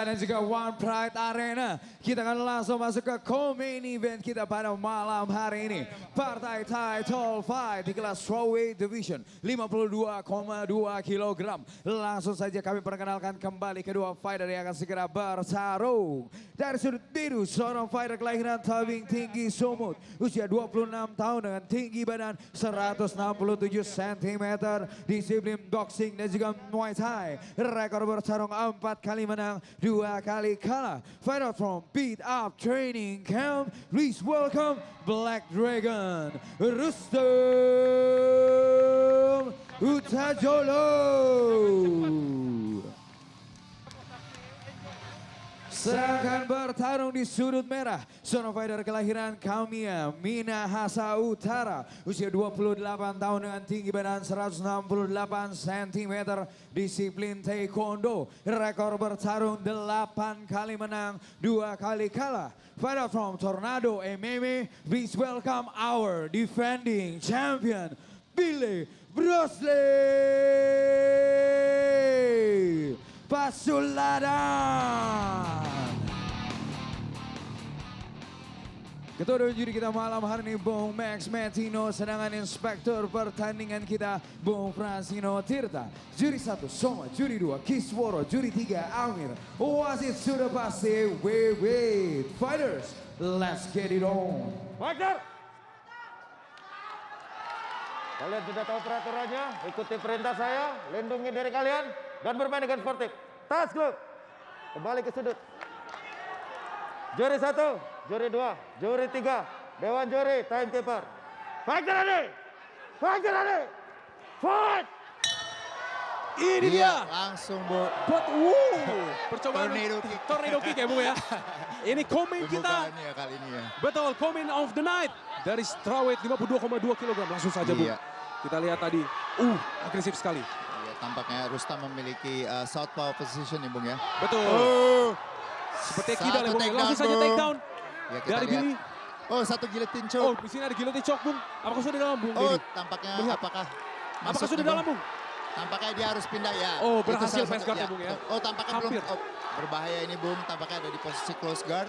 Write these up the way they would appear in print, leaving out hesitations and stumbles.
dan juga One Pride Arena. Kita akan langsung masuk ke co-main event kita pada malam hari ini. Partai title fight di kelas strawweight division 52,2 kg. Langsung saja kami perkenalkan kembali kedua fighter yang akan segera bertarung. Dari sudut biru, seorang fighter kelahiran Tebing Tinggi Sumut. Usia 26 tahun dengan tinggi badan 167 cm. Disiplin boxing dan juga Muay Thai. Rekor bertarung 4 kali menang, 2 kali kalah. Fighter from Beat Up Training Camp. Please welcome Black Dragon, Rustam Utajolo. Sedangkan bertarung di sudut merah, seorang fighter kelahiran Kamia, Minahasa Utara. Usia 28 tahun dengan tinggi badan 168 cm. Disiplin taekwondo. Rekor bertarung 8 kali menang, 2 kali kalah. Fighter from Tornado MMA, please welcome our defending champion, Billy Brosley Pasuladan. Ketua dari juri kita malam hari ini Bung Max Metino, sedangkan inspektur pertandingan kita Bung Fransino Tirta. Juri 1 Soma, juri 2 Kisworo, juri 3 Amir. Wasit sudah pasti, wait. Fighters, let's get it on. Fighter! Kalian sudah tahu peraturannya, ikuti perintah saya, lindungi diri kalian, dan bermain dengan sportif. Tas glove, kembali ke sudut. Juri 1. Juri 2, juri 3, Dewan Juri, timekeeper. Fighter ready! Fighter ready! Fight! Ini dia. Langsung Bu. Percobaan tornado kick ya Bu ya. Ini komen kita. Ya kali ini ya. Betul, komen of the night. Dari strawweight 52,2 kg. Langsung saja Bu. Iya. Kita lihat tadi. Agresif sekali. Iya, tampaknya Rustam memiliki southpaw position nih Bung ya. Betul. Seperti kidal ya Bung. Langsung saja take down. Ya, kita Dari lihat. Billy. Oh, satu guillotine choke. Oh, di sini ada guillotine choke Bung. Apakah sudah dalam Bung? Oh, Billy? tampaknya Melihat. apakah Sudah nih, dalam Bung? Tampaknya dia harus pindah ya. Oh, Itu berhasil salah face satu- guard ya, Bung ya. Oh, tampaknya Hampir. belum. Oh, berbahaya ini Bung, tampaknya ada di posisi close guard.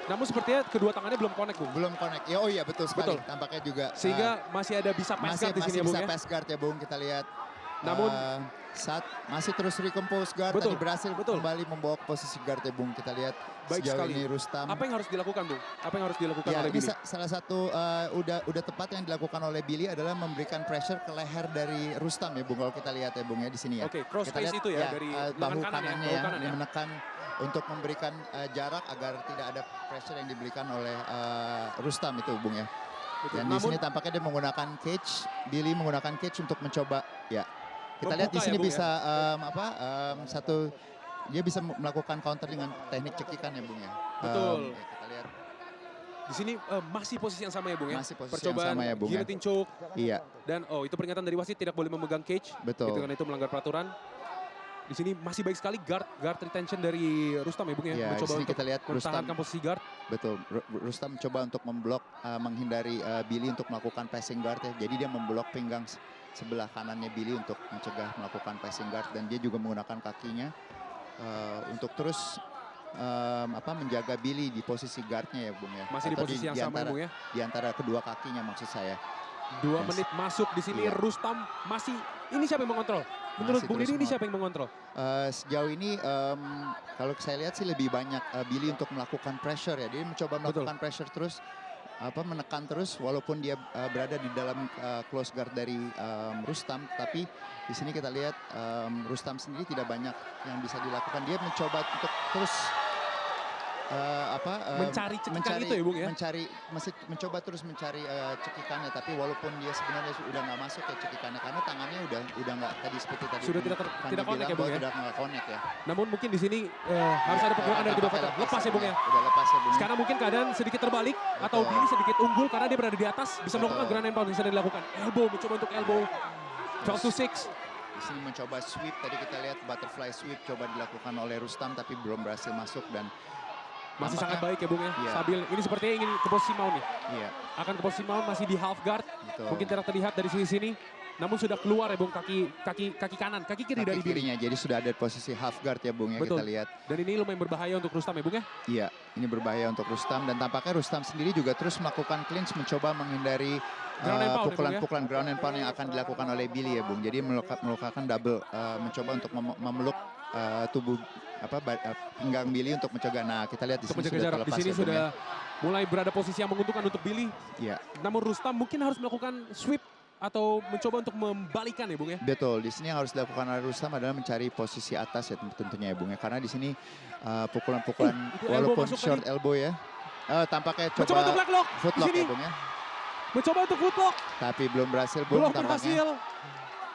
Namun sepertinya kedua tangannya belum connect Bung. Belum connect. Ya, oh iya betul sekali. Betul. Tampaknya juga Sehingga masih ada bisa pass guard di sini ya Bung bisa ya. pass guard ya Bung, kita lihat. Namun saat masih terus recompose guard, Betul, tadi berhasil betul. kembali membawa ke posisi guard ya Bung. Kita lihat Baik sejauh sekali. ini Rustam. Apa yang harus dilakukan Bung? Apa yang harus dilakukan Ya, oleh ini Billy? salah satu udah tepat yang dilakukan oleh Billy adalah memberikan pressure ke leher dari Rustam ya Bung. Kalau kita lihat ya Bung ya di sini ya. Oke, cross Kita face lihat, itu ya, dari lengan bahu kanan ya, kanannya bahu ya, kanan ya. menekan untuk memberikan jarak agar tidak ada pressure yang diberikan oleh Rustam itu Bung ya. Betul. Dan di sini tampaknya dia menggunakan cage, Billy menggunakan cage untuk mencoba ya. Kita lihat di Membuka sini ya, Bung, bisa satu dia bisa melakukan counter dengan teknik cekikan ya Bung ya. Betul. Kita lihat Di sini masih posisi yang sama ya Bung ya? Masih posisi Percobaan yang sama ya, Bung, ya. guillotine choke. iya, Dan itu peringatan dari wasit tidak boleh memegang cage. betul. Gitu kan, itu melanggar peraturan. Di sini masih baik sekali guard retention dari Rustam ya Bung ya. Iya, di Mencoba sini untuk kita lihat mempertahankan posisi guard. Betul, Rustam mencoba untuk memblok, menghindari Billy untuk melakukan passing guard ya. Jadi dia memblok pinggang sebelah kanannya Billy untuk mencegah melakukan passing guard. Dan dia juga menggunakan kakinya untuk terus menjaga Billy di posisi guardnya ya Bung ya. Masih di Atau posisi yang sama ya Bung ya. Di antara kedua kakinya maksud saya. 2 menit masuk di sini Iya. Rustam masih, ini siapa yang mengontrol? Menurut Masih Bung terus Didi ini siapa yang mengontrol? Sejauh ini kalau saya lihat sih lebih banyak Billy untuk melakukan pressure ya. Dia mencoba melakukan pressure terus, menekan terus walaupun dia berada di dalam close guard dari Rustam. Tapi di sini kita lihat Rustam sendiri tidak banyak yang bisa dilakukan. Dia mencoba untuk terus Mencari cekikan itu ya Bung ya? masih mencoba terus mencari cekikannya, tapi walaupun dia sebenarnya udah nggak masuk ya cekikannya karena tangannya udah nggak tadi seperti tadi Sudah tidak connect ya Bung ya? Sudah nggak connect ya. Namun mungkin di sini harus ada pergerakan dari kedua fighter. Lepas ya Bung ya? Udah lepas ya Bung. Sekarang mungkin keadaan sedikit terbalik atau Betul. Billy sedikit unggul karena dia berada di atas, bisa melakukan Betul. ground and pound yang sedang dilakukan. Elbow, mencoba untuk elbow. 12 to 6. Di sini mencoba sweep, tadi kita lihat butterfly sweep coba dilakukan oleh Rustam tapi belum berhasil masuk dan Masih tampaknya- sangat baik ya Bung ya, Iya. stabil. Ini sepertinya ingin ke posisi mount nih. Iya, Akan ke posisi mount, masih di half guard. betul. Mungkin tidak terlihat dari sini. namun sudah keluar ya Bung kaki kanan, kaki kiri Kaki dari Billy. kirinya, jadi sudah ada posisi half guard ya Bung ya, Betul. kita lihat. Dan ini lumayan berbahaya untuk Rustam ya Bung ya. Iya, ini berbahaya untuk Rustam dan tampaknya Rustam sendiri juga terus melakukan clinch mencoba menghindari Ground and pound ya, Bung, ya? pukulan-pukulan ground and pound yang akan dilakukan oleh Billy ya Bung. Jadi melukakan double, mencoba untuk memeluk tubuh pinggang Billy untuk mencegah. Nah, kita lihat di Untuk sini menjaga sudah jarak di terlepas sini ya, Bung, sudah ya. mulai berada posisi yang menguntungkan untuk Billy. Iya. Namun Rustam mungkin harus melakukan sweep atau mencoba untuk membalikan ya Bung ya. Betul, di sini yang harus dilakukan oleh Rustam adalah mencari posisi atas ya tentunya ya Bung ya. Karena di sini pukulan-pukulan itu elbow walaupun masuk short tadi. elbow ya. Tampaknya Mencoba untuk coba leg lock di footlock sini. ya Bung ya. Mencoba untuk footlock. Tapi belum berhasil Bung Belum tampaknya. berhasil.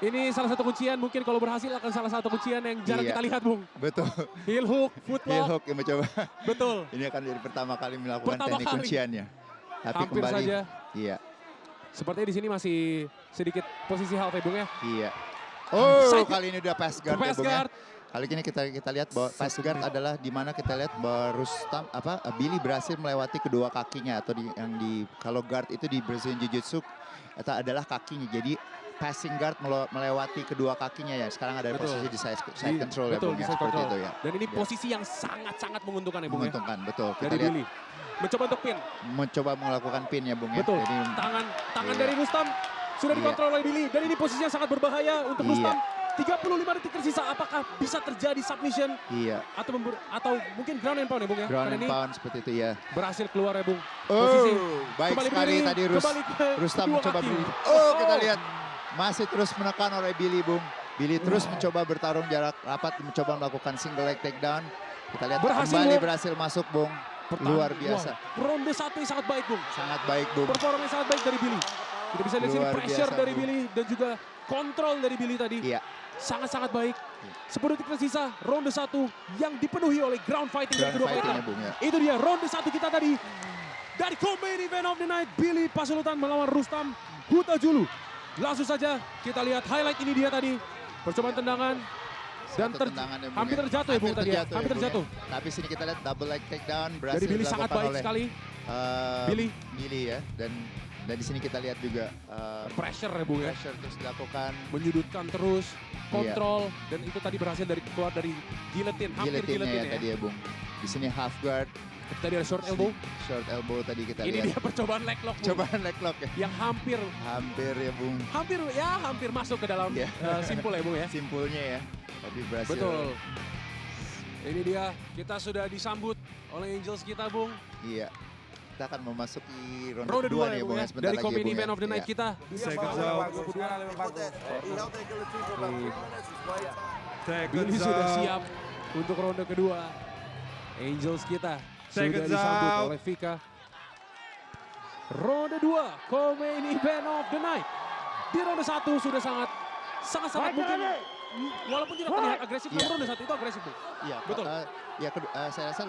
Ini salah satu kuncian, mungkin kalau berhasil akan salah satu kuncian yang jarang Iya. kita lihat Bung. Betul. Heel hook, Heel footlock. hook yang mencoba. Betul. Ini akan jadi pertama kali melakukan Pertama teknik kali. kunciannya. Tapi Hampir kembali. saja. Iya. Sepertinya di sini masih sedikit posisi half ya Bung ya. Iya. Oh, Side- kali ini udah pass guard ya Pass Bung ya. guard. Kali ini kita lihat bahwa pass guard adalah di mana kita lihat bahwa Rustam Billy berhasil melewati kedua kakinya atau kalau guard itu di Brazilian Jiu-Jitsu itu adalah kakinya. Jadi passing guard melewati kedua kakinya ya. Sekarang ada Betul. posisi di side control ya Betul, Bung di ya, side seperti control. itu ya. Dan ini Ya. posisi yang sangat-sangat menguntungkan ya Bung ya. Menguntungkan, betul. Kita Dari lihat Billy. Mencoba untuk pin. mencoba melakukan pin ya Bung ya. Betul. Jadi, Tangan Iya. dari Rustam sudah Iya. dikontrol oleh Billy. Dan ini posisinya sangat berbahaya untuk Iya. Rustam. 35 detik tersisa. Apakah bisa terjadi submission iya. atau mungkin ground and pound ya Bung ya? Ground Karena and ini pound seperti itu ya. berhasil keluar ya Bung. Oh, Posisi baik kembali sekali berdiri, tadi kembali ke Rustam kedua mencoba kaki. berdiri. Oh, kita lihat masih terus menekan oleh Billy Bung. Billy terus mencoba bertarung jarak rapat, mencoba melakukan single leg takedown. Kita lihat Berhasil, kembali Bung. berhasil masuk Bung. Luar biasa. Wow. Ronde 1 yang sangat baik Bung. Sangat baik Bung. Performa yang sangat baik dari Billy. Kita bisa lihat sini Luar pressure biasa, dari Bung. Billy dan juga kontrol dari Billy tadi. Iya. Sangat-sangat baik. 10 detik tersisa ronde 1 yang dipenuhi oleh ground fighting dari Ground kedua fighting fighter. ya Bung ya. Itu dia ronde 1 kita tadi. Dari co-main event of the night, Billy Pasulutan melawan Rustam Huta-Julu. Langsung saja kita lihat highlight ini dia tadi. Percobaan tendangan. Dan Satu tendangan ya, Bung, hampir ya. terjatuh ya Bung tadi ya. Hampir Bung, terjatuh. Tapi sini kita lihat double leg takedown berhasil Dari Billy sangat dilakukan baik oleh, sekali. Billy. Billy. Ya. Dan di sini kita lihat juga Pressure ya Bung ya. pressure terus dilakukan. Menyudutkan terus, Iya. kontrol, dan itu tadi berhasil keluar dari guillotine, hampir Guillotine-nya guillotine ya ya. tadi ya Bung. Di sini half guard, Tadi ada short elbow, short elbow tadi kita ini dia lihat. percobaan leg lock Bung. Cobaan leg lock ya. Yang hampir Hampir ya Bung. masuk ke dalam Iya. simpul ya Bung ya. Simpulnya ya. Tapi berhasil. Betul. Ini dia, kita sudah disambut oleh Angels kita Bung. Iya. Kita akan memasuki ronde Ronde kedua 2 nih ya Bung Bung ya. ya. Sebentar Dari lagi co-main Bung event ya. of the night Iya. kita. Billy sudah siap untuk ronde kedua. Angels kita sudah Seconds disambut out. oleh Vika. Ronde 2, co-main event of the night. Di ronde 1 sudah sangat mungkin, walaupun tidak terlihat agresif, Iya. namun ronde 1 itu agresif Bung. Iya, Betul. saya rasa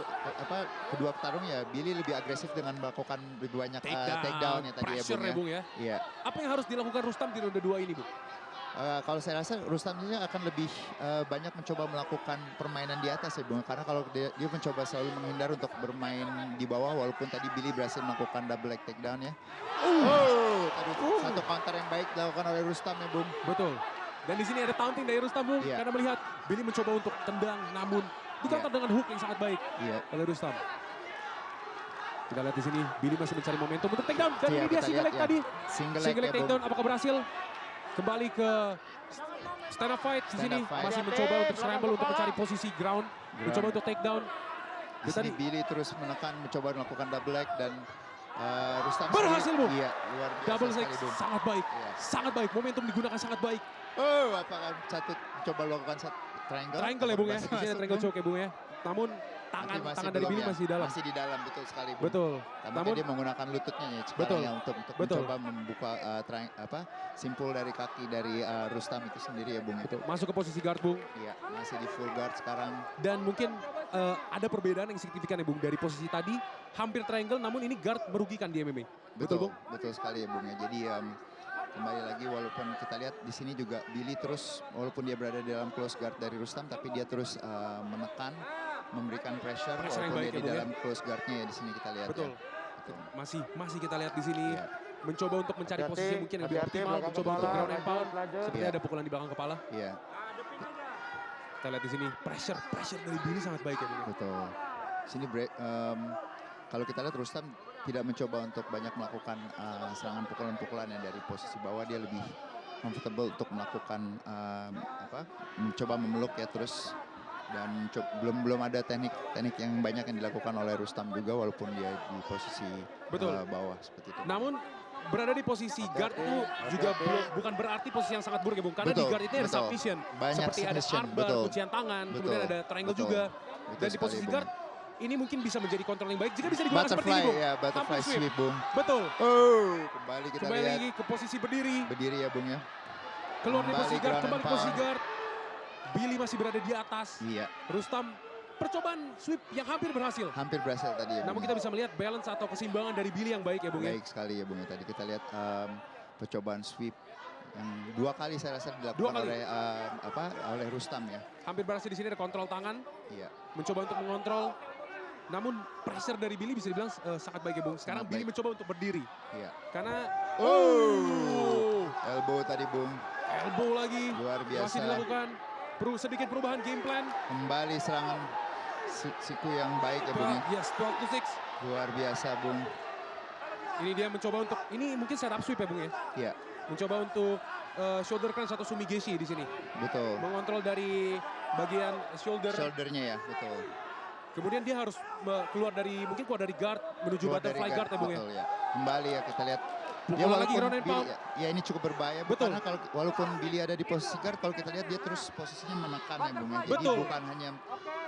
kedua petarung ya Billy lebih agresif dengan melakukan lebih banyak Takedown, takedown ya tadi ya pressure Bung ya ya. Bung ya. Iya. Apa yang harus dilakukan Rustam di ronde 2 ini Bung? Kalau saya rasa Rustam ini akan lebih banyak mencoba melakukan permainan di atas ya Bung. Karena kalau dia mencoba selalu menghindar untuk bermain di bawah walaupun tadi Billy berhasil melakukan double leg takedown ya. Tadi satu counter yang baik dilakukan oleh Rustam ya Bung. Betul. Dan di sini ada taunting dari Rustam Bung. Iya. Karena melihat Billy mencoba untuk tendang namun dicounter dengan hook yang sangat baik Iya. oleh Rustam. Kita lihat di sini Billy masih mencari momentum untuk takedown. Dan Iya, ini dia kita single lihat leg ya. tadi. Single leg Single leg ya, Bung. takedown apakah berhasil? Kembali ke stand up fight di Stand sini up fight. masih mencoba untuk scramble untuk mencari posisi ground, mencoba untuk takedown. Di Dan sini tadi Billy terus menekan, mencoba melakukan double leg dan Rustam berhasil Bung. Iya, luar biasa Double leg sekali Bung. sangat baik, Iya. sangat baik. Momentum digunakan sangat baik. Apakah coba melakukan triangle? Triangle ya Bung ya, di Masuk, sini ada triangle Bung. choke ya Bung ya. Namun Tapi masih tangan dari belum Billy ya. masih di dalam. Masih di dalam, betul sekali Bung. Betul. Tampaknya Namun dia menggunakan lututnya ya sekarang Betul. ya untuk Betul. mencoba membuka simpul dari kaki dari Rustam itu sendiri ya Bung. betul. Masuk ke posisi guard Bung. Iya, masih di full guard sekarang. Dan mungkin ada perbedaan yang signifikan ya Bung. Dari posisi tadi hampir triangle namun ini guard merugikan di MMA. Betul Bung? Betul sekali ya Bung ya. Jadi kembali lagi walaupun kita lihat di sini juga Billy terus walaupun dia berada di dalam close guard dari Rustam tapi dia terus menekan, memberikan pressure Pressure yang walaupun baik dia ya, di Bung, ya. dalam close guardnya ya di sini kita lihat Betul. ya. Betul. Masih kita lihat di sini Iya. mencoba untuk mencari Hati-hati, posisi mungkin yang lebih hati-hati, optimal, belakang mencoba untuk kepala, ground and pound. lanjut. Seperti Iya. ada pukulan di belakang kepala. Iya, Kita lihat di sini pressure dari Billy sangat baik ya Bung. betul. Sini kalau kita lihat Rustam tidak mencoba untuk banyak melakukan serangan pukulan-pukulan yang dari posisi bawah, dia lebih comfortable untuk melakukan mencoba memeluk ya terus, dan belum ada teknik yang banyak yang dilakukan oleh Rustam juga walaupun dia di posisi Betul. bawah seperti itu. Namun berada di posisi guard itu juga bukan berarti posisi yang sangat buruk ya Bung. Karena di Betul, guard itu ada betul. submission. Banyak Seperti ada submission, armbar, betul. kuncian tangan, Betul, kemudian ada triangle betul. juga. Betul Dan di sekali, posisi Bung. guard ini mungkin bisa menjadi control yang baik jika bisa digunakan seperti ini Bung. Butterfly ya, butterfly Hampir sweep Bung. Betul. Oh, kembali kita Kembali lihat lagi ke posisi berdiri. berdiri ya Bung ya. Keluar dari Kembali posisi guard, ground kembali and ke posisi pound. guard. Billy masih berada di atas. Iya, Rustam percobaan sweep yang hampir berhasil. hampir berhasil tadi ya Namun Bung. kita bisa melihat balance atau keseimbangan dari Billy yang baik ya Bung ya. Baik sekali ya Bung ya. Tadi kita lihat percobaan sweep yang 2 kali saya rasa Dua dilakukan kali. oleh Rustam ya. Hampir berhasil di sini ada kontrol tangan. Iya. Mencoba untuk mengontrol. Namun pressure dari Billy bisa dibilang sangat baik ya Bung. Sekarang Sangat Billy baik. mencoba untuk berdiri. Iya. Karena Elbow tadi Bung. elbow lagi Luar biasa. masih dilakukan. Perlu sedikit perubahan game plan. Kembali serangan siku yang baik ya Bung ya. Yes, 12 to 6. Luar biasa Bung. Ini dia mencoba untuk, ini mungkin setup sweep ya Bung ya. Iya, Mencoba untuk shoulder crunch atau sumigeshi di sini. betul. Mengontrol dari bagian shoulder. Shouldernya ya, betul. Kemudian dia harus keluar dari guard menuju Keluar dari butterfly guard ya Bung ya. betul ya. Kembali ya kita lihat. Pukulan lagi ground and pound. Ya ini cukup berbahaya Betul. karena walaupun Billy ada di posisi guard, kalau kita lihat dia terus posisinya menekan ya Bung ya. Jadi Betul. bukan hanya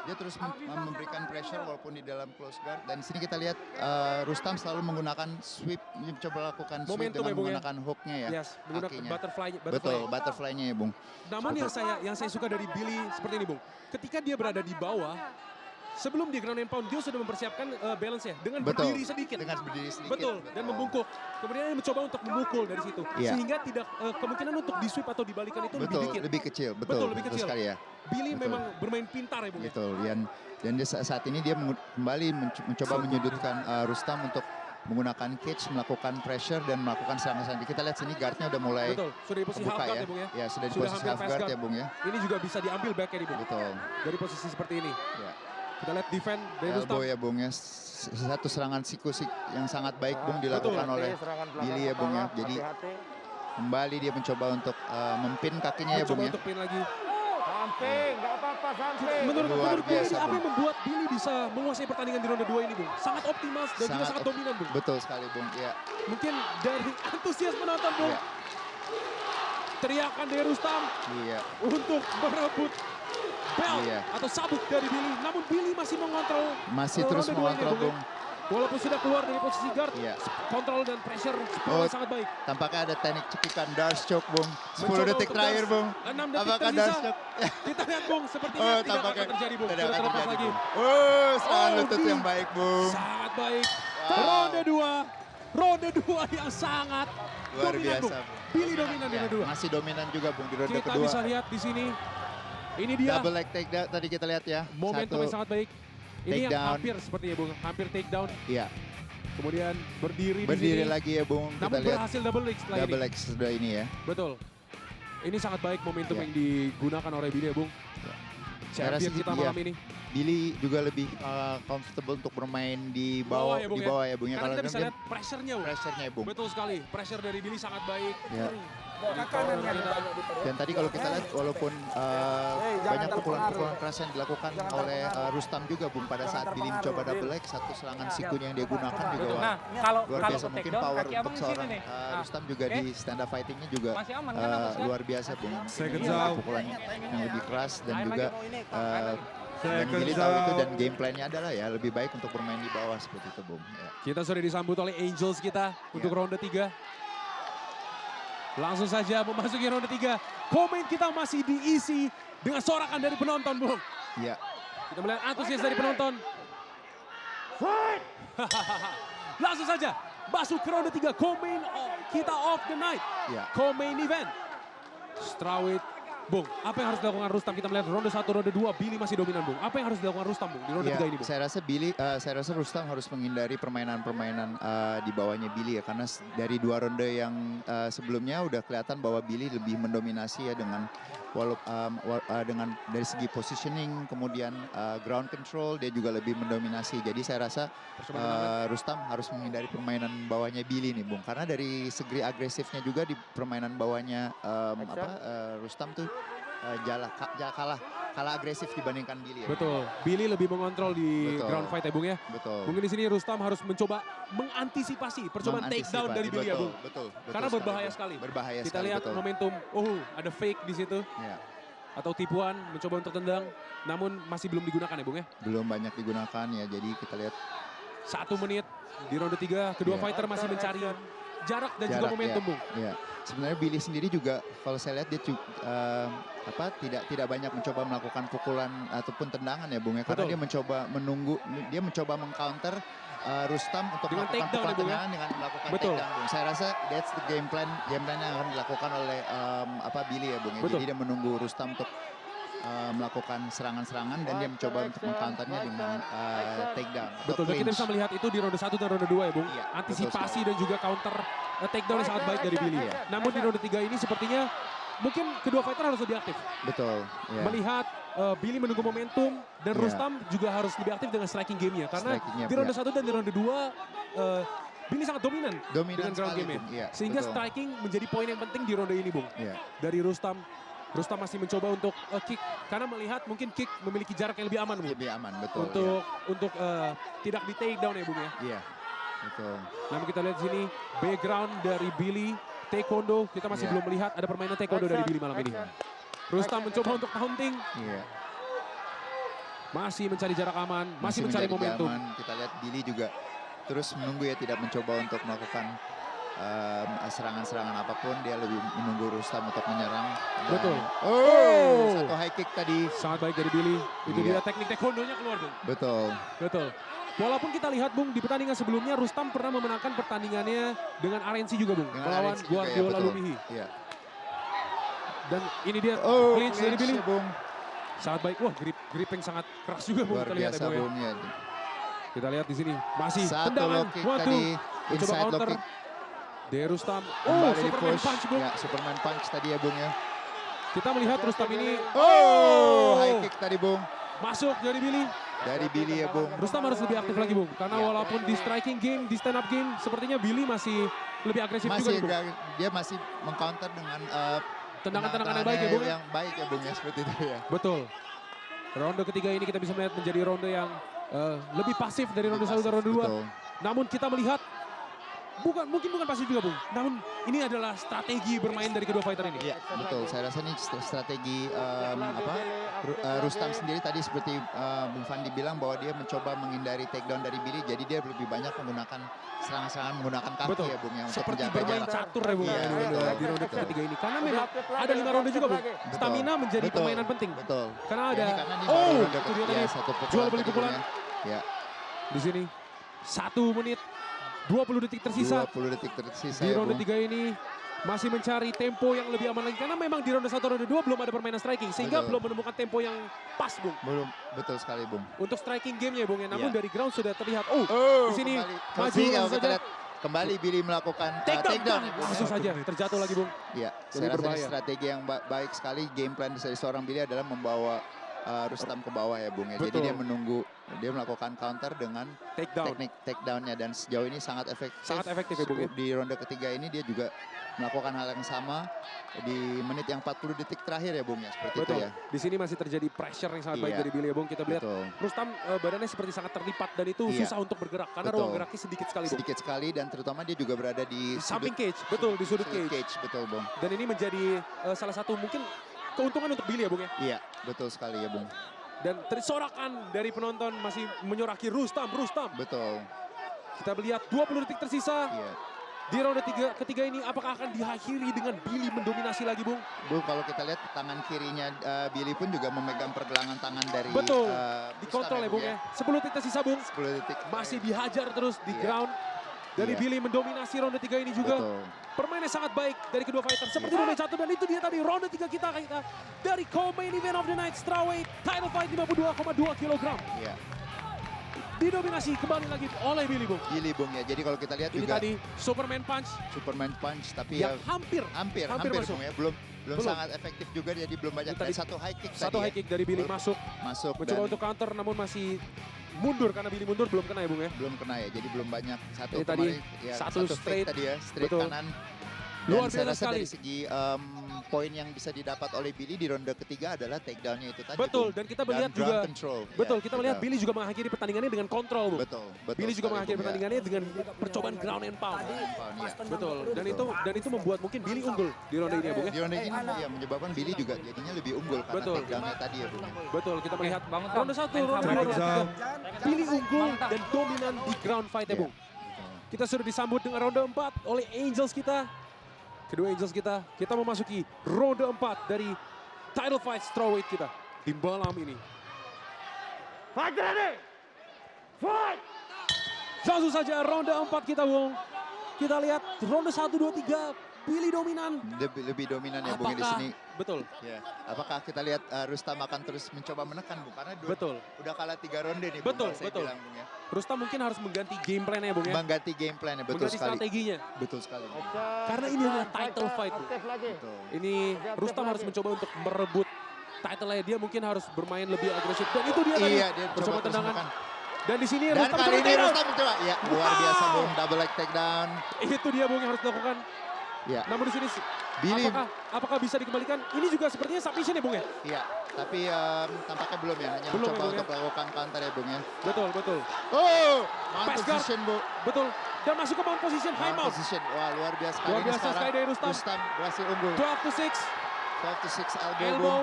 dia terus memberikan pressure walaupun di dalam close guard. Dan di sini kita lihat Rustam selalu menggunakan sweep, mencoba lakukan sweep Momentum dengan ya, Bung ya. menggunakan hooknya ya. Yes, menggunakan kakinya. butterfly. Betul, butterfly-nya ya Bung. Namun yang saya suka dari Billy seperti ini Bung. Ketika dia berada di bawah, sebelum dia ground and pound, dia sudah mempersiapkan balance ya dengan Betul. berdiri sedikit. Dengan berdiri sedikit. Betul, dan membungkuk. Kemudian dia mencoba untuk memukul dari situ. Iya. Sehingga tidak kemungkinan untuk di sweep atau dibalikan itu lebih Betul, dikit. lebih kecil. Betul, Betul, lebih betul kecil. sekali ya. Billy Betul. memang bermain pintar ya Bung. ya. Gitu, dan dia saat ini dia kembali mencoba menyudutkan Rustam untuk menggunakan cage, melakukan pressure dan melakukan serangan. Kita lihat sini guardnya udah mulai Betul, sudah di posisi half terbuka guard ya. ya Bung ya. Ya, sudah di Sudah posisi hampir half fast guard guard. ya Bung ya. Ini juga bisa diambil back ya Bung. Betul. Dari posisi seperti ini. Ya. Kita lihat defend dari Rustam. Elbow ya Bung ya. Satu serangan siku yang sangat baik Bung dilakukan Betul. oleh Serangan belakang Billy ya Bung ya. kepala, Jadi hati-hati. kembali dia mencoba untuk mempin kakinya ya Bung Mencoba ya. untuk pin lagi. Samping, nggak apa-apa samping. Menurut Luar Billy, biasa, apa Bung. yang membuat Billy bisa menguasai pertandingan di ronde 2 ini Bung? Sangat optimal dan juga sangat dominan Bung. Betul sekali Bung. Ya. Mungkin dari antusias penonton Bung. Iya. Teriakan dari Rustam Iya. untuk merebut belt Iya. atau sabuk dari Billy. Namun Billy masih mengontrol. Masih terus ronde 2 ini, mengontrol ya. Bung. Walaupun sudah keluar dari posisi guard, Iya. kontrol dan pressure Oh, sangat baik. Tampaknya ada teknik cekikan Darce Choke Bung. 10 Mencoba detik untuk terakhir Darce. Bung. 6 detik Apakah tersisa. Darce Choke? Kita lihat Bung, sepertinya Oh, tidak akan terjadi Bung. tidak Sudah akan terlepas terjadi, lagi. Bung. Oh, serangan Oh, lutut di- yang baik Bung. Sangat baik. Wow. Ronde 2. Ronde 2 yang sangat Luar dominan biasa, Bung. Bung. Billy dominan di Ya, ronde 2. masih dominan juga Bung di ronde Kita kedua. bisa lihat di sini. Ini dia Double leg takedown tadi kita lihat ya. momentum yang sangat baik. Ini yang takedown. hampir sepertinya Bung, hampir takedown. Iya, Kemudian berdiri berdiri di sini. lagi ya Bung. Kita Namun lihat berhasil double leg setelah double ini. leg sesudah ini ya. Betul. Ini sangat baik momentum Ya. yang digunakan oleh Billy ya Bung. Saya rasa Champion kita iya. malam ini. Billy juga lebih comfortable untuk bermain di bawah ya, Bung, di ya. bawah ya Bung ya. Karena kita bisa kan lihat pressure-nya Bung. pressure-nya ya Bung. Betul sekali. Pressure dari Billy sangat baik. Ya. Power kita. Dan tadi kalau kita lihat walaupun banyak pukulan-pukulan keras yang dilakukan oleh Rustam juga Bung pada saat Billy mencoba double leg, satu serangan sikunya yang dia gunakan juga wah, Nah, kalau luar kalau biasa. ke Mungkin takedown, power kaki untuk abang di sini seorang nih. Nah, Rustam juga oke. di stand up fightingnya juga Masih aman kan, Mas, kan? luar biasa Bung. Second Dengan out. pukulan yang lebih keras dan Main juga lagi, mau ini, Kak, main lagi. dan Second Billy tahu itu out. dan game plan-nya adalah ya lebih baik untuk bermain di bawah seperti itu Bung. Ya. Kita sudah disambut oleh Angels kita untuk ronde 3. Langsung saja memasuki ronde 3. Komen kita masih diisi dengan sorakan dari penonton, Bung. Ya. Kita melihat antusias dari penonton. Langsung saja masuk ke ronde 3. Komen kita of the night. Ya. Co-main event. Strawweight Bung, apa yang harus dilakukan Rustam? Kita melihat ronde 1, ronde 2, Billy masih dominan, Bung. Apa yang harus dilakukan Rustam, Bung, di ronde 3 ini, Bung? Saya rasa Rustam harus menghindari permainan-permainan di bawahnya Billy ya, karena dari 2 ronde yang sebelumnya udah kelihatan bahwa Billy lebih mendominasi ya dengan dengan dari segi positioning, kemudian ground control dia juga lebih mendominasi. Jadi saya rasa Rustam harus menghindari permainan bawahnya Billy nih, Bung, karena dari segi agresifnya juga di permainan bawahnya Rustam tuh kalah agresif dibandingkan Billy ya. Betul, Billy lebih mengontrol di ground fight ya, Bung ya. Betul. Mungkin di sini Rustam harus mencoba mengantisipasi percobaan takedown dari Billy ya, Bung. Betul. Karena berbahaya sekali. Berbahaya Kita sekali, lihat betul. momentum, ada fake di situ. Ya. Atau tipuan, mencoba untuk tendang. Namun masih belum digunakan ya, Bung ya. Belum banyak digunakan ya, jadi kita lihat 1 menit di ronde 3, kedua fighter masih mencari jarak dan juga momentum, Bung. Ya. Sebenarnya Billy sendiri juga kalau saya lihat dia tidak banyak mencoba melakukan pukulan ataupun tendangan ya, Bung ya, karena dia mencoba mengcounter Rustam untuk dengan melakukan takedown pukulan ya, Bung ya. tendangan dengan melakukan Betul. takedown, Bung. Saya rasa that's the game plan yang akan dilakukan oleh Billy ya, Bung ya. Betul. Jadi dia menunggu Rustam untuk melakukan serangan-serangan dan dia mencoba untuk mengcounternya dengan takedown. Betul, dan kita bisa melihat itu di ronde 1 dan ronde 2 ya, Bung. Iya, Antisipasi dan juga counter takedown yang sangat baik dari Billy. Namun di ronde 3 ini sepertinya mungkin kedua fighter harus lebih aktif. Betul. Ya. Melihat Billy menunggu momentum dan Iya. Rustam juga harus lebih aktif dengan striking game-nya. Karena Striking-nya, di ronde iya. 1 dan di ronde 2 Billy sangat dominan dengan ground sekali, game-nya. Bung. Iya, Sehingga betul. striking menjadi poin yang penting di ronde ini, Bung. Iya. Dari Rustam masih mencoba untuk kick karena melihat mungkin kick memiliki jarak yang lebih aman, Bung. Lebih aman, betul. Untuk tidak di take down ya, Bung ya. Iya, betul. Namun kita lihat di sini background dari Billy taekwondo, kita masih Iya. belum melihat ada permainan taekwondo dari Billy malam ini. Rustam mencoba untuk taunting, Iya. masih mencari jarak aman, masih mencari menjadi momentum. aman. Kita lihat Billy juga terus menunggu ya, tidak mencoba untuk melakukan serangan-serangan apapun, dia lebih menunggu Rustam untuk menyerang. Dan- Betul. Satu high kick tadi. Sangat baik dari Billy. Itu Iya. dia teknik taekwondonya keluar, Bung. Betul. Betul. Walaupun kita lihat, Bung, di pertandingan sebelumnya Rustam pernah memenangkan pertandingannya dengan RNC juga, Bung. Dengan Melawan RNC juga, ya, Guardiola betul. Lumihi. Iya. Dan ini dia clinch dari Billy. ya, Bung. Sangat baik. Wah, griping sangat keras juga, Bung. Luar Kita lihat ya, biasa, Bung. Ya. Bung. Ya. Kita lihat di sini masih Satu tendangan. low kick One, two. tadi, Mencoba inside low counter. kick. Dari Rustam. Kembali di Superman push. punch, Bung. Ya, Superman punch tadi ya, Bung ya. Kita melihat Rustam ini High kick tadi, Bung. masuk dari Billy. Dari Billy ya, Bung. Rustam harus lebih aktif lagi, Bung. Karena Ya. walaupun di striking game, di stand up game, sepertinya Billy masih lebih agresif juga, nih, Bung. Dia masih mengcounter dengan Tendangan-tendangan yang baik ya, Bung. Yang baik ya, Bung ya, seperti itu ya. Betul. Ronde ketiga ini kita bisa melihat menjadi ronde yang lebih pasif dari ronde 1 dan ronde 2. Betul. Namun kita melihat mungkin bukan pasif juga, Bung. Namun ini adalah strategi bermain dari kedua fighter ini. Iya, betul. Saya rasa ini strategi Rustam sendiri tadi seperti Bung Fandi bilang bahwa dia mencoba menghindari takedown dari Billy, jadi dia lebih banyak menggunakan serangan-serangan menggunakan kaki Betul. ya, Bung, yang untuk Seperti menjaga bermain jarak. catur ya, Bung, Iya, di ronde betul. ketiga ini. Karena memang ada 5 ronde juga, Bung. Betul. Stamina menjadi Betul. permainan penting. Betul. Karena Ya, ada ini karena ini baru ronde itu dia ya, tadi. satu pukulan Jual beli tadi, pukulan. Bung, ya. Di sini 1 menit 20 detik tersisa. 20 detik tersisa Di ya, ronde Bung. 3 ini masih mencari tempo yang lebih aman lagi. Karena memang di ronde 1, ronde 2 belum ada permainan striking. Sehingga Betul. belum menemukan tempo yang pas, Bung. Belum, betul sekali, Bung. Untuk striking game-nya, Bung. Namun Iya. dari ground sudah terlihat. Di sini Kembali. maju Kalau langsung kita saja. lihat, kembali Billy melakukan Takedown. takedown. ya, Bung, Langsung ya. saja terjatuh lagi, Bung. Ya, Jadi saya rasa berbahaya. ini strategi yang baik sekali. Game plan dari seorang Billy adalah membawa Rustam ke bawah ya, Bung ya. Jadi Betul. dia menunggu, dia melakukan counter dengan Takedown. teknik takedown-nya dan sejauh ini sangat efektif. Sangat efektif ya, Bung, ya. Di ronde ketiga ini dia juga melakukan hal yang sama di menit yang 40 detik terakhir ya, Bung ya, seperti Betul. itu ya. Di sini masih terjadi pressure yang sangat baik Iya. dari Billy ya, Bung. Kita lihat Betul. Rustam badannya seperti sangat terlipat dan itu Iya. susah untuk bergerak karena Betul. ruang geraknya sedikit sekali, Bung. Sedikit sekali dan terutama dia juga berada di Samping cage, betul, di sudut sudut cage. betul, Bung. Dan ini menjadi salah satu mungkin keuntungan untuk Billy ya, Bung ya. Iya, betul sekali ya, Bung. Dan tersorakan dari penonton masih menyoraki Rustam. Betul. Kita melihat 20 detik tersisa Iya. di ronde ketiga ini. Apakah akan diakhiri dengan Billy mendominasi lagi, Bung? Bung, kalau kita lihat tangan kirinya Billy pun juga memegang pergelangan tangan dari Betul, Rustam dikontrol ya, Bung ya. 10 detik tersisa, Bung. 10 detik. Masih dihajar terus di Iya. ground. dari Iya. Billy mendominasi ronde 3 ini juga. Betul. Permainan sangat baik dari kedua fighter seperti ronde 1 dan itu dia tadi ronde 3 kita dari co-main event of the night strawweight title fight 52,2 kg. Iya. Didominasi kembali lagi oleh Billy Bung. Billy Bung ya. Jadi kalau kita lihat Ini juga tadi Superman Punch Superman Punch tapi yang ya hampir hampir masuk. Bung ya. Belum sangat efektif juga jadi belum banyak. Ini tadi Dan satu high kick Satu high kick dari Billy masuk mencoba dan untuk counter namun masih mundur karena Billy mundur belum kena ya Bung ya. belum kena ya. Jadi belum banyak. Satu Ini tadi kemarin ya, satu fake straight. tadi ya, straight Betul. kanan. Luar Dan saya biasa rasa sekali. dari segi poin yang bisa didapat oleh Billy di ronde ketiga adalah takedown-nya itu tadi. Betul, Bung. dan kita melihat ground juga control. betul Ya, kita melihat Billy juga mengakhiri pertandingannya dengan kontrol Bung. Betul. Billy juga sekali, mengakhiri Bung, ya. pertandingannya dengan percobaan ground and pound. Pound, ya. Betul, dan itu membuat mungkin Billy unggul di ronde ini ya Bung ya. Di ronde ini ya menyebabkan Billy juga jadinya lebih unggul karena Betul. takedown-nya tadi ya Bung. Betul, kita melihat ronde 1, ronde 2, ronde 3. Billy unggul dan dominan di ground fight ya Iya. Bung. Kita sudah disambut dengan ronde 4 oleh Angels kita. Kedua Angels kita memasuki ronde 4 dari title fight strawweight kita di malam ini. Fight ready. Fight. Langsung saja ronde 4 kita Bung. Kita lihat ronde 1, 2, 3 Billy dominan. Lebih dominan ya Bung ya di sini. Betul, Ya. Apakah kita lihat Rustam akan terus mencoba menekan Bung? Karena betul. udah kalah 3 ronde nih Bung, Betul, kalau saya betul. bilang Bung ya. Rustam mungkin harus mengganti game plan-nya Bung ya. Mengganti game plan ya, betul Mengganti sekali. strateginya. Betul sekali. Bung. Karena ini adalah title fight, Bung. Aktif lagi. Betul. Ini Rustam harus mencoba untuk merebut title-nya. Dia mungkin harus bermain lebih agresif. Dan itu dia tadi. Iya, dia Mencoba coba terus tendangan. menekan. Dan di sini Dan Rustam kali coba ini takedown. Rustam mencoba. Ya, luar biasa Bung, double leg takedown. Itu dia Bung yang harus dilakukan. Ya, Namun di sini Billy. apakah bisa dikembalikan? Ini juga sepertinya submission ya Bung ya. Iya, tapi tampaknya belum ya. Hanya Belum ya, mencoba Bung, ya. untuk melakukan counter ya Bung ya. Betul, betul. Oh, mount Pass guard. position Bu. Betul. Dan masuk ke mount position, high Mount mount. position. Wah, luar biasa sekali. Luar ini biasa sekarang. sekali dari Rustam. Rustam berhasil unggul. 12-6, 12-6 elbow, Bung. elbow.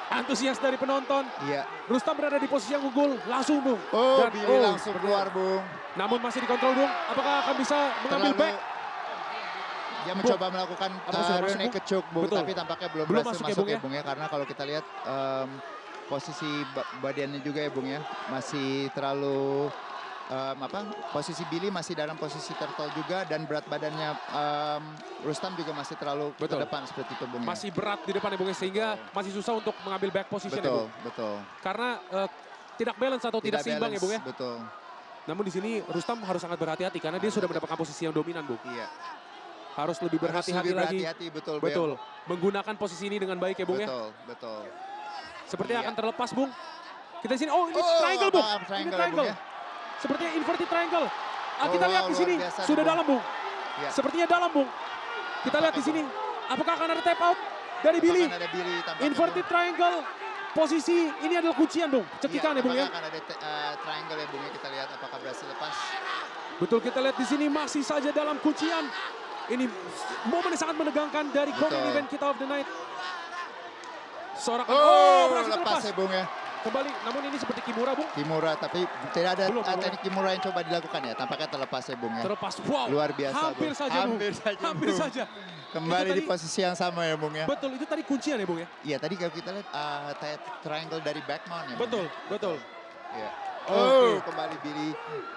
Antusias dari penonton. Iya. Rustam berada di posisi yang unggul, langsung Bung. Oh, Dan- Billy langsung keluar Bung. Namun masih dikontrol Bung. Apakah akan bisa mengambil back? Dia mencoba melakukan Apa sudah masuk, rear Bung? naked choke Bung, Betul. tapi tampaknya belum Belum berhasil masuk ya, masuk Bung, ya ya? Bung ya, karena kalau kita lihat posisi badannya juga ya Bung ya, masih terlalu posisi Billy masih dalam posisi turtle juga dan berat badannya Rustam juga masih terlalu ke Betul. depan seperti itu Bung ya. Masih berat di depan ya Bung ya, sehingga masih susah untuk mengambil back position ya Betul, Bung. betul. Karena tidak balance atau tidak seimbang ya balance, Bung ya. Betul. Namun di sini Rustam harus sangat berhati-hati karena dia sudah mendapatkan posisi yang dominan Bung. Iya. Harus lebih Harus berhati-hati lebih lagi. berhati-hati, betul. Bung. Betul. Menggunakan posisi ini dengan baik ya Bung ya. Betul, betul. Sepertinya Iya. akan terlepas Bung. Kita di sini, oh ini triangle Bung. Ini triangle ya, triangle. Bung ya. Sepertinya inverted triangle. Kita Oh, lihat wow, di sini luar biasa nih, sudah Bung. dalam Bung. Iya. Sepertinya dalam Bung. Kita lihat di sini. Apakah akan ada tap out dari Billy? Akan ada Billy tampaknya, Inverted Bung. triangle. Posisi ini adalah kuncian Bung. Cekikan ya Bung ya. Akan ada triangle ya Bung ya, kita lihat apakah berhasil lepas. Betul, kita lihat di sini masih saja dalam kuncian. Ini momen yang sangat menegangkan dari Betul. co-main event kita of the night. Sorakan, berhasil lepas terlepas. ya Bung ya. Kembali, namun ini seperti Kimura Bung. Kimura, tapi tidak ada Belum. teknik Kimura yang coba dilakukan ya. Tampaknya terlepas ya Bung ya. Terlepas, wow. Luar biasa, Hampir Bung. saja Bung. Hampir saja, Hampir Bung. saja. Kembali Itu di tadi- posisi yang sama ya Bung ya. Betul, itu tadi kuncian ya Bung ya. Iya tadi kalau kita lihat triangle dari backmount ya Bung. Betul, betul. Iya. Oke. Kembali Billy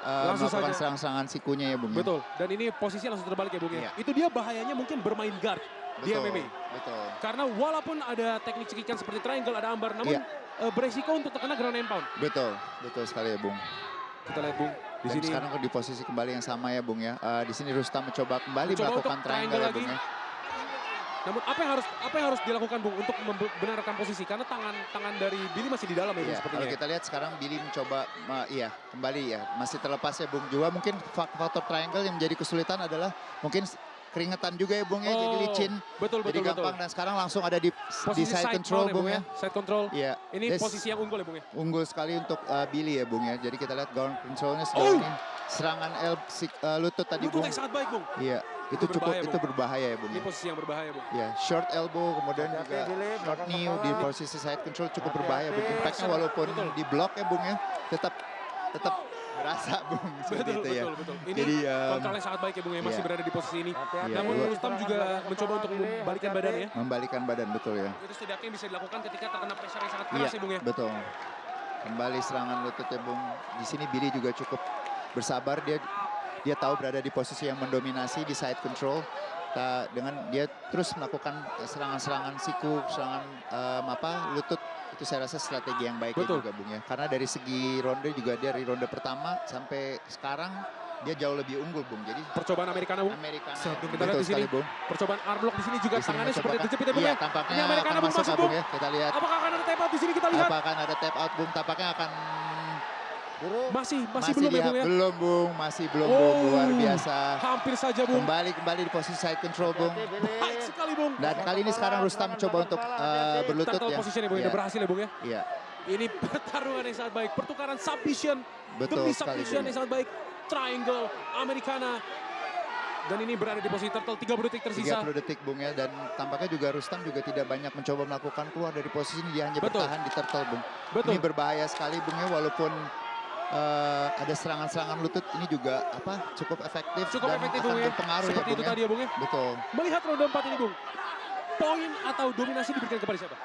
Langsung melakukan saja. serang-serangan sikunya ya Bung ya. Betul, dan ini posisi langsung terbalik ya Bung ya. Iya. Itu dia bahayanya mungkin bermain guard di Betul, MMA. Betul. Karena walaupun ada teknik cekikan seperti triangle, ada ambar, namun Iya. beresiko untuk terkena ground and pound. Betul. Betul sekali ya Bung. Kita lihat Bung, di Dan sini sekarang di posisi kembali yang sama ya Bung ya. Di sini Rustam mencoba kembali Mencoba melakukan untuk triangle ya triangle Bung ya. namun apa yang harus dilakukan Bung untuk membenarkan posisi? Karena tangan dari Billy masih di dalam ya Bung Iya, sepertinya. kalau kita lihat sekarang Billy mencoba kembali ya, masih terlepas ya Bung. Juga mungkin faktor triangle yang menjadi kesulitan adalah mungkin keringetan juga ya Bung ya, jadi licin. Betul, Jadi betul, gampang betul. dan sekarang langsung ada di Posisi side control ya Bung ya. Side control. Iya. Ini This posisi yang unggul ya Bung ya. unggul sekali untuk Billy ya Bung ya. Jadi kita lihat ground controlnya sejauh ini. Serangan lutut tadi Lutut Bung. yang sangat baik Bung. Iya, itu Itu cukup berbahaya, itu Bung. berbahaya ya Bung. Ini Ya. posisi yang berbahaya Bung. Ya, short elbow kemudian Hati-hati, juga Billy, short belakang knee kepala. di posisi side control cukup Hati-hati. berbahaya Bung. Impactnya Sangat, walaupun betul. di block ya Bung ya, tetap berasa Bung seperti Betul, itu ya. betul, betul. Ini Jadi kontrolnya sangat baik ya Bung ya, masih iya. berada di posisi ini. Hati-hati. Namun Iya. Rustam juga mencoba untuk membalikkan badan ya. membalikan badan betul ya. Itu setidaknya bisa dilakukan ketika terkena pressure yang sangat Iya, keras ya Bung ya. betul. Kembali serangan lututnya Bung. Di sini Billy juga cukup bersabar, dia dia tahu berada di posisi yang mendominasi di side control. Dengan dia terus melakukan serangan-serangan siku, serangan lutut, itu saya rasa strategi yang baik juga Bung ya. Karena dari segi ronde juga dari ronde pertama sampai sekarang dia jauh lebih unggul Bung. Jadi percobaan Americana Bung. Betul Kita lihat di sini. sekali Bung. Percobaan armlock di sini juga Di sini tangannya seperti mencoba- terjepit ya Bung Iya, ya. tampaknya Ini Americana akan Bung masuk Bung Bung. ya. Kita lihat Apakah akan ada tap out di sini kita lihat? apakah akan ada tap out Bung. Tampaknya akan Masih belum ya Bung ya. Belum Bung, masih belum Oh. Bung. Luar biasa. Hampir saja Bung. Kembali di posisi side control Bung. Baik sekali Bung. Dan kali ini sekarang Rustam coba untuk berlutut Turtle ya. position ya Bung. Iya, Udah berhasil ya Bung ya. Iya, Ini pertarungan yang sangat baik. Pertukaran submission betul demi sekali submission Bung. yang sangat baik. Triangle Americana. Dan ini berada di posisi turtle 30 detik tersisa. 30 detik Bung ya, dan tampaknya juga Rustam juga tidak banyak mencoba melakukan keluar dari posisi ini, dia hanya Betul. bertahan di turtle Bung. Betul. Ini berbahaya sekali Bung ya, walaupun ada serangan-serangan lutut ini juga cukup efektif Cukup dan efektif akan Bung ya. berpengaruh Seperti ya itu Bung tadi ya Bung ya. Betul. Melihat ronde 4 ini Bung. Poin atau dominasi diberikan kepada siapa?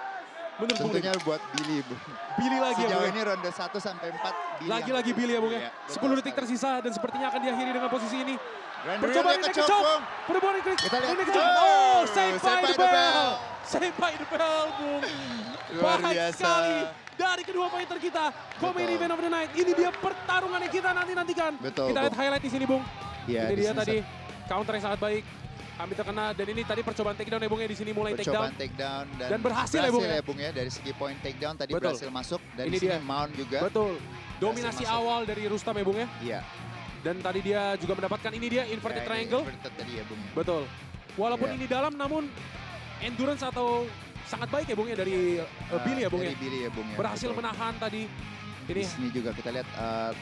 Menurut Bung Tentunya Lim. buat Billy Bung. Billy lagi ya Sejauh Bung ya. ini ronde 1 sampai 4 Billy. Lagi-lagi Billy ya Bung ya. Iya, betul 10 detik sekali. tersisa dan sepertinya akan diakhiri dengan posisi ini. Randy Percobaan Orton ini kecok, kecok. Bung. Percobaan ini Kita lihat. ini kecok. Oh, Oh, save by the bell. Save by the bell Bung. Luar Baik biasa. sekali dari kedua fighter kita. Main Betul. event of the night. Ini dia pertarungan yang kita nantikan. Betul, Kita lihat Bung. highlight di sini Bung. Iya, Ini di dia sini tadi counter yang sangat baik. Hampir terkena dan ini tadi percobaan takedown ya Bung ya, di sini mulai takedown. Percobaan takedown Dan berhasil ya, Bung, ya? Bung ya, dari segi point takedown tadi Betul. berhasil masuk, dan Ini di sini dia. mount juga. Betul. Dominasi masuk. awal dari Rustam ya Bung ya. Iya. Dan tadi dia juga mendapatkan ini dia inverted Ya, ini triangle. inverted tadi ya Bung. Betul. Walaupun Iya. ini dalam namun endurance atau sangat baik ya Bung ya dari Billy ya Bung Dari ya. Billy ya Bung ya. Berhasil betul. menahan tadi. Di Ini sini juga kita lihat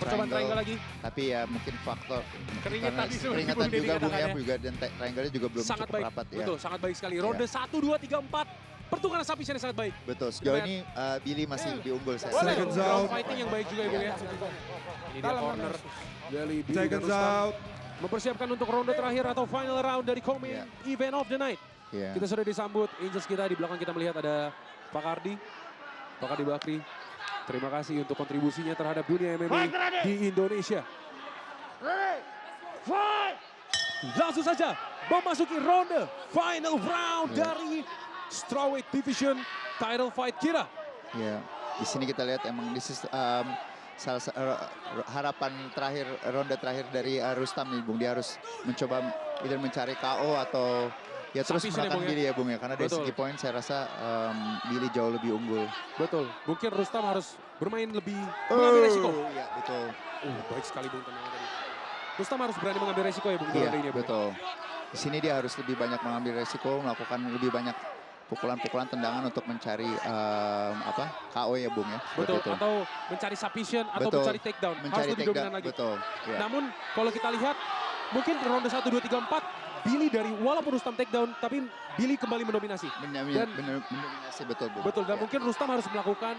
percobaan triangle lagi. Tapi ya mungkin faktor Keringat karena tadi seperti keringatan Bung Deddy juga Bung ya, katakan ya. juga dan triangle-nya juga belum Sangat cukup baik. rapat ya. Betul, sangat baik sekali. Iya. Ronde 1 2 3 4. Pertukaran submission yang sangat baik. Betul. Sejauh Kita ini Billy masih lebih unggul saya. Boleh. Seconds Ground out. fighting yang baik juga ya Bung ya. Ini dia corner dari Billy dan Seconds Rustam. out. Mempersiapkan untuk ronde terakhir atau final round dari Iya. co-main event of the night. Iya. Kita sudah disambut Angels kita, di belakang kita melihat ada Pak Kardi. Pak Kardi Bakri. Terima kasih untuk kontribusinya terhadap dunia MMA di Indonesia. Langsung saja memasuki ronde final round dari strawweight division title fight kita. Ya, di sini kita lihat emang this is harapan terakhir, ronde terakhir dari Rustam nih Bung. Dia harus mencoba either mencari KO atau ya terus Submission ya, menekan Bung, ya? Billy ya Bung ya. Karena dari Betul. segi poin saya rasa Billy jauh lebih unggul. Betul, mungkin Rustam harus bermain lebih mengambil resiko. Iya betul. Baik sekali Bung tendangan tadi. Rustam harus berani mengambil resiko ya Bung di Iya ronde ini ya, Bung. betul. Di sini dia harus lebih banyak mengambil resiko, melakukan lebih banyak pukulan-pukulan tendangan untuk mencari KO ya Bung ya. Seperti Betul, itu. atau mencari submission atau Betul. mencari takedown. Harus Mencari lebih takedown, dominan lagi. betul. Ya. Namun kalau kita lihat mungkin ronde 1, 2, 3, 4 Billy dari walaupun Rustam takedown tapi Billy kembali mendominasi. Dan- Mendominasi betul Bung. Betul, dan Ya. mungkin Rustam harus melakukan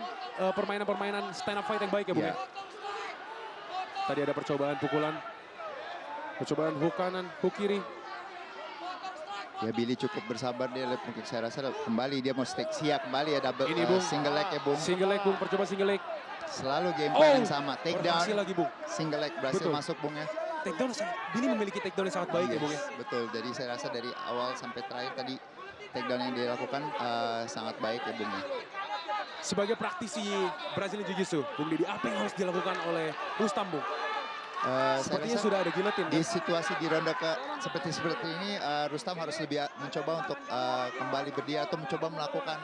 permainan-permainan stand up fight yang baik ya Bung Ya. ya. Tadi ada percobaan pukulan. Percobaan hook kanan, hook kiri. Ya Billy cukup bersabar, dia mungkin saya rasa kembali dia mau stick siap kembali ya double Ini, Bung. single leg ya Bung. Single leg Bung, percobaan single leg. Selalu game plan yang sama, take down, berhasil lagi Bung. single leg berhasil Betul. masuk Bung ya. Takedown, Billy memiliki takedown yang sangat baik ya Yes, Bung ya. betul. Jadi saya rasa dari awal sampai terakhir tadi take down yang dia lakukan sangat baik ya Bung ya. Sebagai praktisi Brazilian Jiu-Jitsu, Bung Didi, apa yang harus dilakukan oleh Rustam Bung? Saya Sepertinya rasa sudah ada giletin di kan? situasi di ronde seperti ini Rustam harus lebih mencoba untuk kembali berdiri atau mencoba melakukan,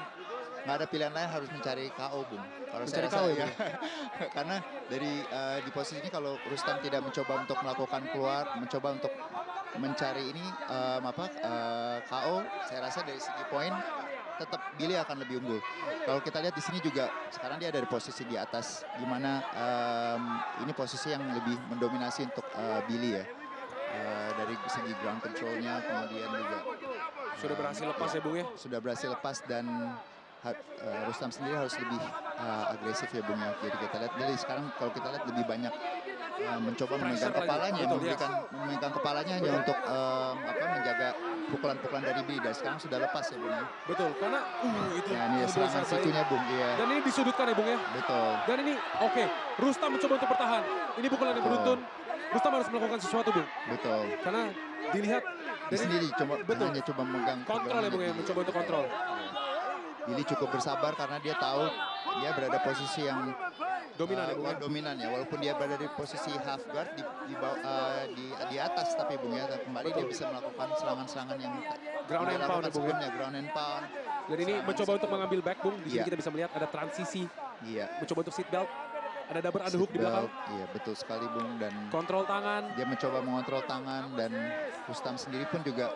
nggak ada pilihan lain, harus mencari KO Bung. Kalau saya Mencari rasa KO ya. Karena dari di posisi ini kalau Rustam tidak mencoba untuk melakukan keluar, mencoba untuk mencari ini KO, saya rasa dari segi poin tetap Billy akan lebih unggul. Kalau kita lihat di sini juga sekarang dia ada di posisi di atas, gimana ini posisi yang lebih mendominasi untuk Billy ya. Dari segi ground controlnya, kemudian juga Sudah berhasil lepas ya Bung ya? sudah berhasil lepas, dan Rustam sendiri harus lebih agresif ya Bung ya. Jadi kita lihat Billy sekarang kalau kita lihat lebih banyak mencoba memegang Pressure lagi. kepalanya, Betul, ya. memegang kepalanya hanya untuk menjaga pukulan-pukulan dari Billy, dan sekarang sudah lepas ya Bung ya. Betul, karena itu Ya ini elbow serangan sangat baik. situnya Bung, iya. Dan ini disudutkan ya Bung ya. Betul. Dan ini oke, Rustam mencoba untuk bertahan. Ini pukulan yang beruntun. Rustam harus melakukan sesuatu, Bung. Betul. Karena dilihat Di dari sendiri betul. hanya coba megang Kontrol ya, Bung ya, pegangan mencoba untuk kontrol. Billy cukup bersabar karena dia tahu dia berada posisi yang Dominan ya, Bung ya. dominan ya, walaupun dia berada di posisi half guard di atas, tapi Bung ya kembali dia bisa melakukan serangan-serangan yang Ground and dia pound lakukan ya, Bung ya. sebelumnya, ground and pound. Dan ini mencoba untuk mengambil back, Bung. Di sini Iya. kita bisa melihat ada transisi, Iya. mencoba untuk seat belt. Ada double underhook di belakang. Seatbelt, iya betul sekali Bung, dan Kontrol tangan. dia mencoba mengontrol tangan, dan Rustam sendiri pun juga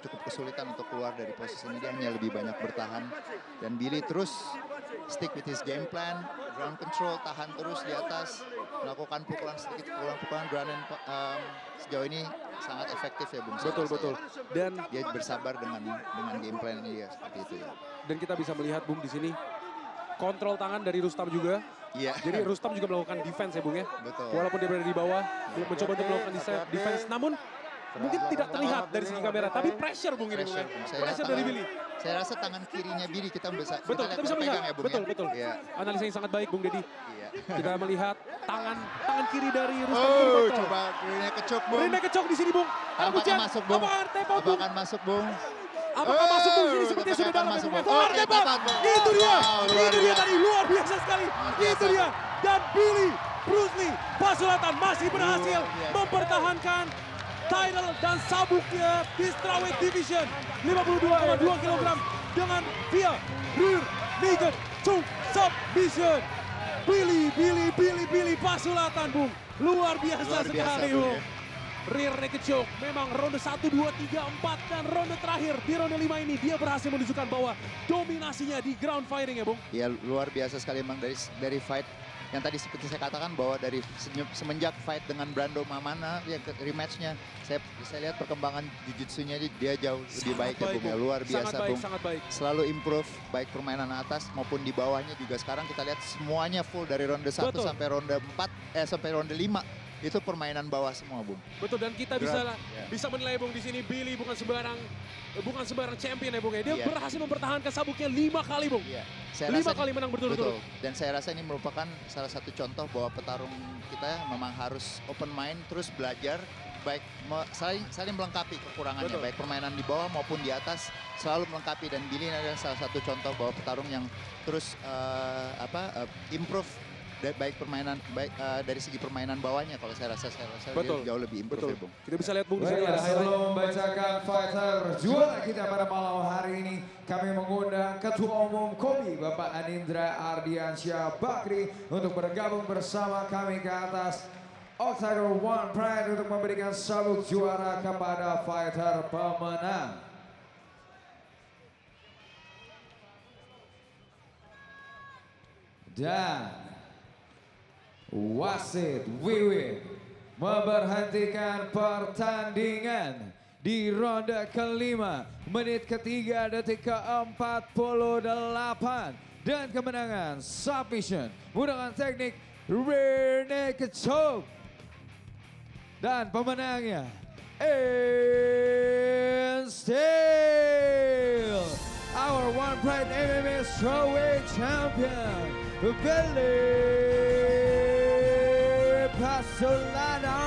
cukup kesulitan untuk keluar dari posisi ini. Dia hanya lebih banyak bertahan, dan Billy terus stick with his game plan, ground control, tahan terus di atas, melakukan pukulan sedikit, pukulan ground and sejauh ini sangat efektif ya Bung. saya Betul, rasa betul. ya. Dan Dia bersabar dengan game plan dia seperti itu ya. dan kita bisa melihat, Bung, di sini kontrol tangan dari Rustam juga. Iya. Jadi Rustam juga melakukan defense ya, Bung ya. Betul. Walaupun dia berada di bawah, dia mencoba untuk melakukan defense, namun mungkin tidak terlihat dari segi kamera, tapi pressure, Bung, ini, Bung. Pressure, ya. Bung. Pressure dari Billy. Saya rasa tangan kirinya Billy kita bisa Betul, kita bisa melihat. pegang ya Bung Betul, ya. betul. Iya. Analisa yang sangat baik, Bung Dedi. Iya. Kita melihat tangan kiri dari Rustam Oh, Gurbanto. coba kirinya kecuk Bung. Rene kecok di sini, Bung. Apakah masuk Bung? Apakah tap out, Bung? Apakah masuk Bung? Apakah masuk, Bung? Sini sepertinya sudah apakah dalam. masuk, Bung. Bung? Oh, tap out. Bung. Itu dia. Wow, luar Itu dia biasa. tadi. Luar biasa sekali. biasa, Itu dia. Dan Billy Bruce Lee Pasulatan masih berhasil Luar biasa. mempertahankan title dan sabuknya di strawweight division 52,2 kg dengan via rear naked choke submission. Billy Pasulatan, Bung. Luar biasa Luar biasa, sekali, Bung, Bung. ya. Rear naked choke, memang ronde 1, 2, 3, 4, dan ronde terakhir di ronde 5 ini dia berhasil menunjukkan bahwa dominasinya di ground fighting ya, Bung. Ya luar biasa sekali emang dari fight yang tadi seperti saya katakan bahwa dari semenjak fight dengan Brando Mamana ya rematchnya saya lihat perkembangan jujitsunya dia jauh lebih baik ya Bung ya, luar biasa Bung. Sangat baik. Selalu improve baik permainan atas maupun di bawahnya juga. Sekarang kita lihat semuanya full dari ronde 1 Betul. sampai ronde 4 sampai ronde 5 itu permainan bawah semua Bung. Betul, dan kita bisa menilai, Bung, di sini Billy bukan sembarang champion ya, Bung ya. Dia Iya. berhasil mempertahankan sabuknya 5 kali, Bung. Iya. Saya 5 rasa kali menang berturut-turut. betul. Dan saya rasa ini merupakan salah satu contoh bahwa petarung kita memang harus open mind, terus belajar, baik saling melengkapi kekurangannya, Betul. baik permainan di bawah maupun di atas selalu melengkapi. Dan Billy adalah salah satu contoh bahwa petarung yang terus improve baik dari segi permainan bawahnya. Kalau saya rasa Betul. dia jauh lebih improve ya Bung. Kita bisa lihat, Bung, di sini Baiklah, ada highlight. sebelum membacakan fighter juara kita pada malam hari ini, kami mengundang Ketua Umum KOBI Bapak Anindra Ardiansyah Bakri untuk bergabung bersama kami ke atas Octagon One Pride untuk memberikan sabuk juara kepada fighter pemenang. Dan wasit Wiwin memberhentikan pertandingan di ronde kelima, menit ketiga, detik ke-48, dan kemenangan submission menggunakan teknik rear naked choke. Dan pemenangnya is still our One Pride MMA Strawweight Champion, Billy Pasulatan.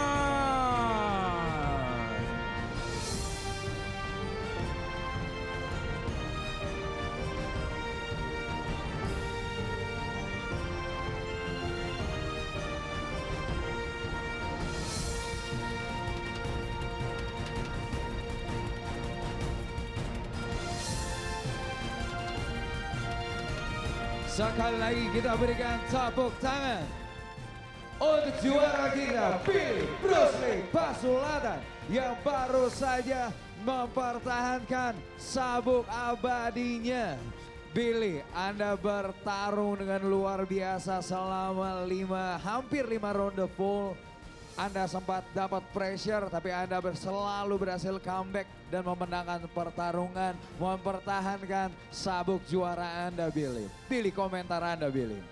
Sekali lagi kita berikan tepuk tangan untuk juara kita, Billy Bruce Lee Pasulatan, yang baru saja mempertahankan sabuk abadinya. Billy, Anda bertarung dengan luar biasa selama hampir 5 ronde full. Anda sempat dapat pressure, tapi Anda selalu berhasil comeback dan memenangkan pertarungan, mempertahankan sabuk juara Anda, Billy. Billy, komentar Anda, Billy.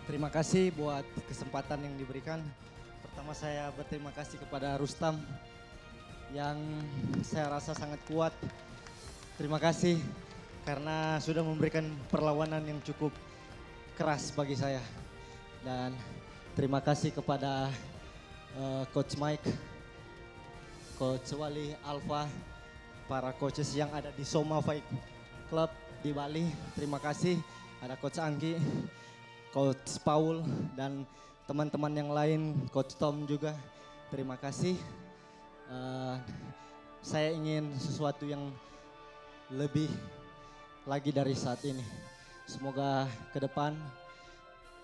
Terima kasih buat kesempatan yang diberikan. Pertama saya berterima kasih kepada Rustam yang saya rasa sangat kuat. Terima kasih karena sudah memberikan perlawanan yang cukup keras bagi saya. Dan terima kasih kepada Coach Mike, Coach Wali, Alfa, para coaches yang ada di Soma Fight Club di Bali. Terima kasih. Ada Coach Anggi, Coach Paul, dan teman-teman yang lain, Coach Tom juga. Terima kasih. Saya ingin sesuatu yang lebih lagi dari saat ini. Semoga ke depan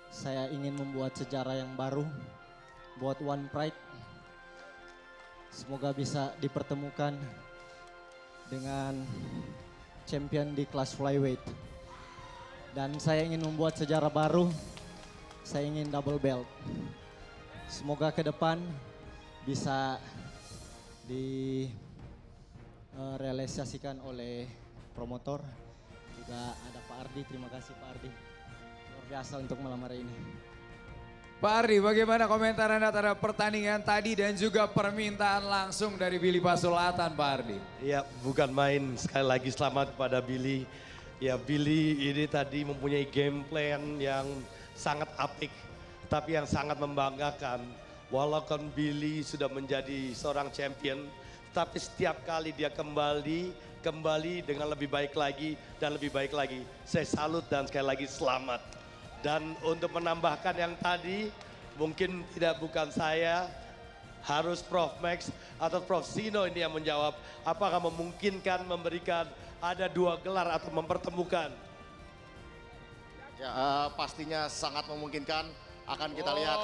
saya ingin membuat sejarah yang baru buat One Pride. Semoga bisa dipertemukan dengan champion di kelas flyweight. Dan saya ingin membuat sejarah baru. Saya ingin double belt. Semoga ke depan bisa direalisasikan oleh promotor. Juga ada Pak Ardi, terima kasih Pak Ardi. Luar biasa untuk malam hari ini. Pak Ardi, bagaimana komentar Anda terhadap pertandingan tadi dan juga permintaan langsung dari Billy Pasulatan, Pak Ardi? Ya, bukan main. Sekali lagi selamat kepada Billy. Ya, Billy ini tadi mempunyai game plan yang sangat apik, tapi yang sangat membanggakan. Walaupun Billy sudah menjadi seorang champion, tapi setiap kali dia kembali dengan lebih baik lagi dan lebih baik lagi. Saya salut dan sekali lagi selamat. Dan untuk menambahkan yang tadi, mungkin bukan saya, harus Prof Max atau Prof Sino ini yang menjawab. Apakah memungkinkan memberikan ada 2 gelar atau mempertemukan? Ya, pastinya sangat memungkinkan. Akan kita lihat.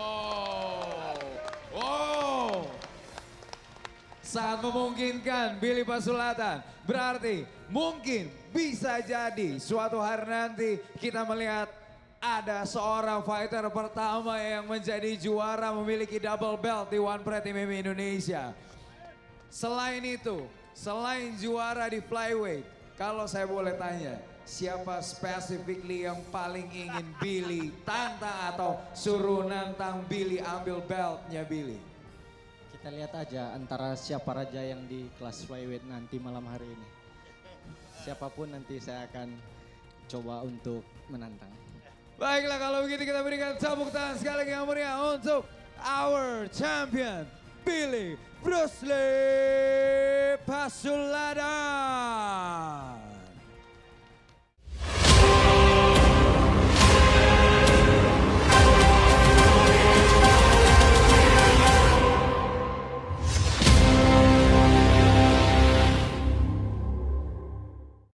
Sangat memungkinkan Billy Pasulatan. Berarti mungkin bisa jadi suatu hari nanti kita melihat ada seorang fighter pertama yang menjadi juara memiliki double belt di One Pride MMA Indonesia. Selain itu, selain juara di flyweight, kalau saya boleh tanya, siapa specifically yang paling ingin Billy tantang atau suruh nantang Billy ambil beltnya Billy? Kita lihat aja antara siapa raja yang di kelas flyweight nanti malam hari ini. Siapapun nanti saya akan coba untuk menantang. Baiklah, kalau begitu kita berikan tepuk tangan sekali lagi yang meriah untuk our champion Billy Bruce Lee Pasulatan.